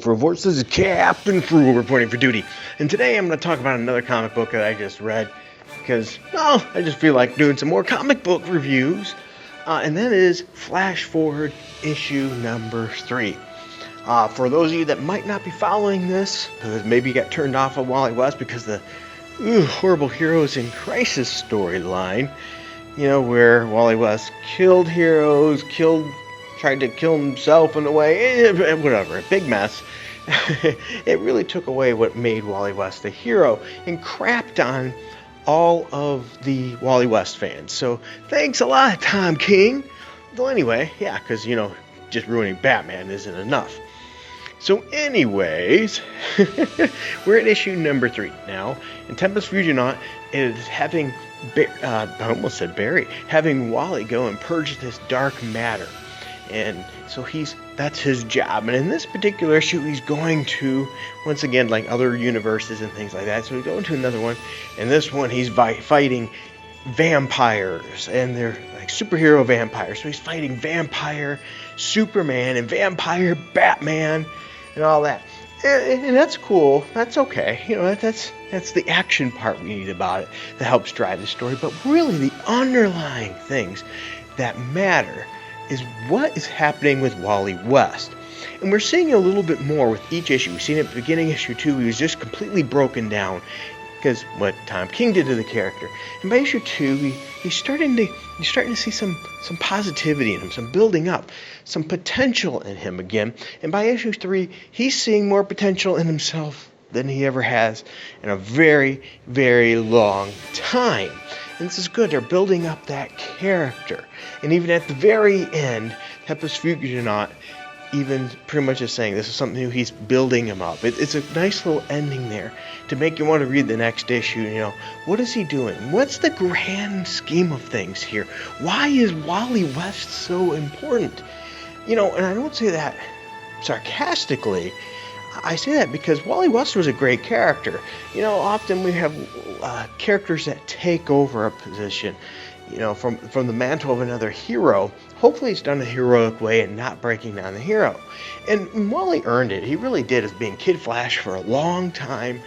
for reports. This is Captain Frugal reporting for duty. And today I'm going to talk about another comic book that I just read because, well, I just feel like doing some more comic book reviews. And that is Flash Forward issue number 3. For those of you that might not be following this, because maybe you got turned off of Wally West because of the horrible Heroes in Crisis storyline, you know, where Wally West killed heroes, tried to kill himself in a way, whatever, a big mess. It really took away what made Wally West a hero and crapped on all of the Wally West fans. So thanks a lot, Tom King. Though anyway, yeah, because, you know, just ruining Batman isn't enough. So anyways, we're at issue number 3 now, and Tempest Fusionaut is having, I almost said Barry, having Wally go and purge this dark matter. And so that's his job. And in this particular issue, he's going to, once again, like other universes and things like that. So he's going to another one. And this one, he's fighting vampires. And they're like superhero vampires. So he's fighting vampire Superman and vampire Batman and all that. And that's cool. That's okay. You know, that's the action part we need about it that helps drive the story. But really, the underlying things that matter is what is happening with Wally West. And we're seeing a little bit more with each issue. We've seen it at the beginning of issue 2, he was just completely broken down because what Tom King did to the character. And by issue 2, he's starting to see some positivity in him, some building up, some potential in him again. And by issue 3, he's seeing more potential in himself than he ever has in a very, very long time. And this is good. They're building up that character. And even at the very end, Tempest Fusionaut even pretty much is saying this is something new. He's building him up. It's a nice little ending there to make you want to read the next issue. You know, what is he doing? What's the grand scheme of things here? Why is Wally West so important? You know, and I don't say that sarcastically. I say that because Wally West was a great character. You know, often we have characters that take over a position, you know, from the mantle of another hero. Hopefully it's done in a heroic way and not breaking down the hero. And Wally earned it. He really did as being Kid Flash for a long time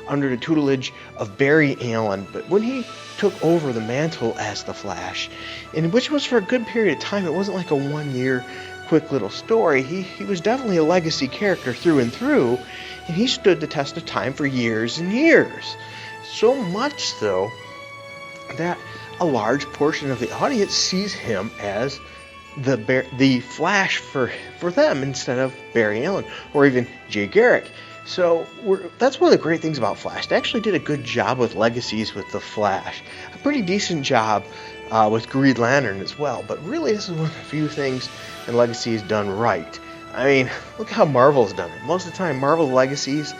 under the tutelage of Barry Allen. But when he took over the mantle as the Flash, and which was for a good period of time, it wasn't like a 1-year quick little story. He was definitely a legacy character through and through, and he stood the test of time for years and years. So much so that a large portion of the audience sees him as the Flash for them instead of Barry Allen or even Jay Garrick. So that's one of the great things about Flash. They actually did a good job with legacies with the Flash. A pretty decent job with Green Lantern as well. But really, this is one of the few things in Legacies done right. I mean, look how Marvel's done it. Most of the time, Marvel Legacies,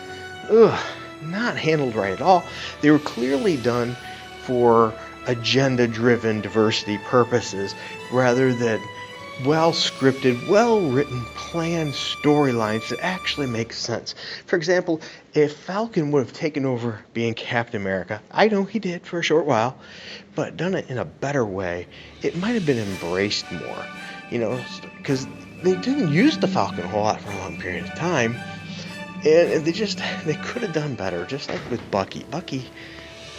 not handled right at all. They were clearly done for agenda-driven diversity purposes rather than well-scripted, well-written, planned storylines that actually make sense. For example, if Falcon would have taken over being Captain America, I know he did for a short while, but done it in a better way, it might have been embraced more. You know, because they didn't use the Falcon a whole lot for a long period of time, and they could have done better, just like with Bucky. Bucky,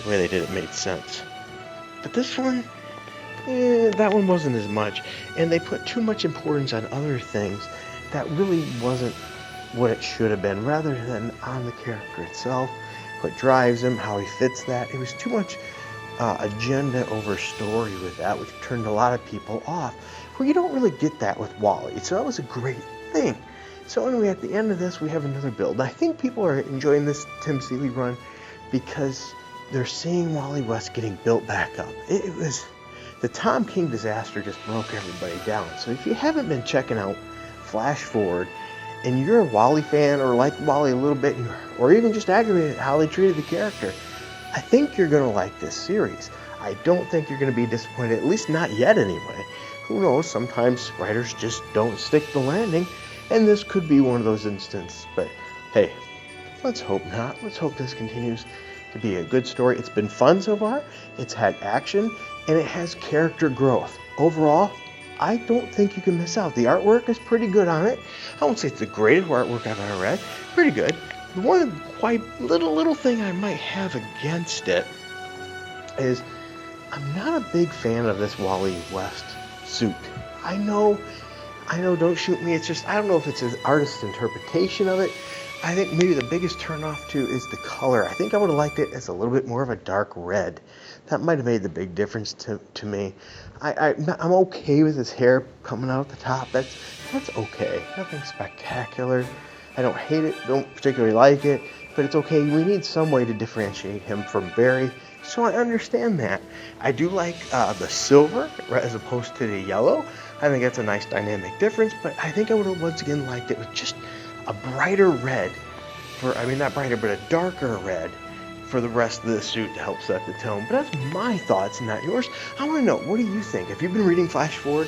the way they did it made sense. But this one, that one wasn't as much, and they put too much importance on other things that really wasn't what it should have been, rather than on the character itself, what drives him, how he fits that. It was too much agenda over story with that, which turned a lot of people off. Well, you don't really get that with Wally, so that was a great thing. So anyway, at the end of this, we have another build. I think people are enjoying this Tim Seeley run because they're seeing Wally West getting built back up. It was the Tom King disaster just broke everybody down. So if you haven't been checking out Flash Forward, and you're a Wally fan or like Wally a little bit, or even just aggravated at how they treated the character, I think you're going to like this series. I don't think you're going to be disappointed, at least not yet anyway. Who knows, sometimes writers just don't stick the landing, and this could be one of those instances. But hey, let's hope not. Let's hope this continues to be a good story. It's been fun so far, it's had action, and it has character growth. Overall, I don't think you can miss out. The artwork is pretty good on it. I won't say it's the greatest artwork I've ever read. Pretty good. The one quite little thing I might have against it is I'm not a big fan of this Wally West suit. I know, don't shoot me. It's just, I don't know if it's an artist's interpretation of it. I think maybe the biggest turnoff too is the color. I think I would have liked it as a little bit more of a dark red. That might have made the big difference to me. I'm okay with his hair coming out the top. That's okay. Nothing spectacular. I don't hate it, don't particularly like it, but it's okay. We need some way to differentiate him from Barry, so I understand that. I do like the silver as opposed to the yellow. I think that's a nice dynamic difference, but I think I would have once again liked it with just a brighter red, not brighter, but a darker red for the rest of the suit to help set the tone. But that's my thoughts, not yours. I want to know, what do you think? Have you been reading Flash Forward?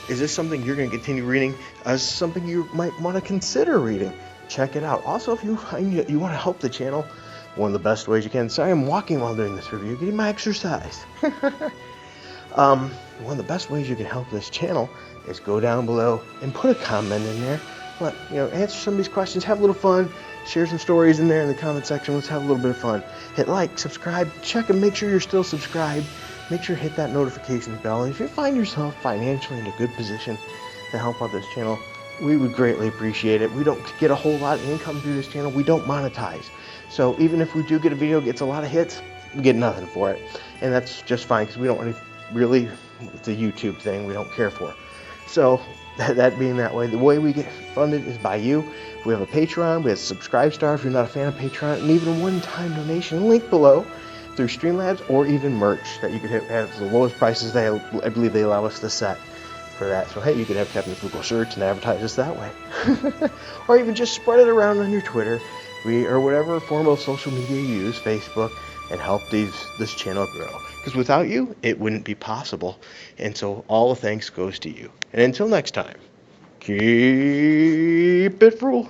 Is this something you're going to continue reading? As something you might want to consider reading? Check it out. Also, if you find you want to help the channel, one of the best ways you can. Sorry, I'm walking while doing this review, getting my exercise. One of the best ways you can help this channel is go down below and put a comment in there. Answer some of these questions, have a little fun, share some stories in there in the comment section. Let's have a little bit of fun. Hit like, subscribe, check and make sure you're still subscribed. Make sure to hit that notification bell. And if you find yourself financially in a good position to help out this channel, we would greatly appreciate it. We don't get a whole lot of income through this channel. We don't monetize. So even if we do get a video that gets a lot of hits, we get nothing for it. And that's just fine, because we don't really, it's a YouTube thing we don't care for. So that being that way, the way we get funded is by you. We have a Patreon, we have a Subscribe Star if you're not a fan of Patreon, and even a one-time donation link below through Streamlabs, or even merch that you could have the lowest prices I believe they allow us to set for that. So hey, you could have Captain Frugal shirts and advertise us that way. Or even just spread it around on your Twitter, or whatever form of social media you use, Facebook, and help this channel grow. Because without you, it wouldn't be possible. And so all the thanks goes to you. And until next time, keep it frugal.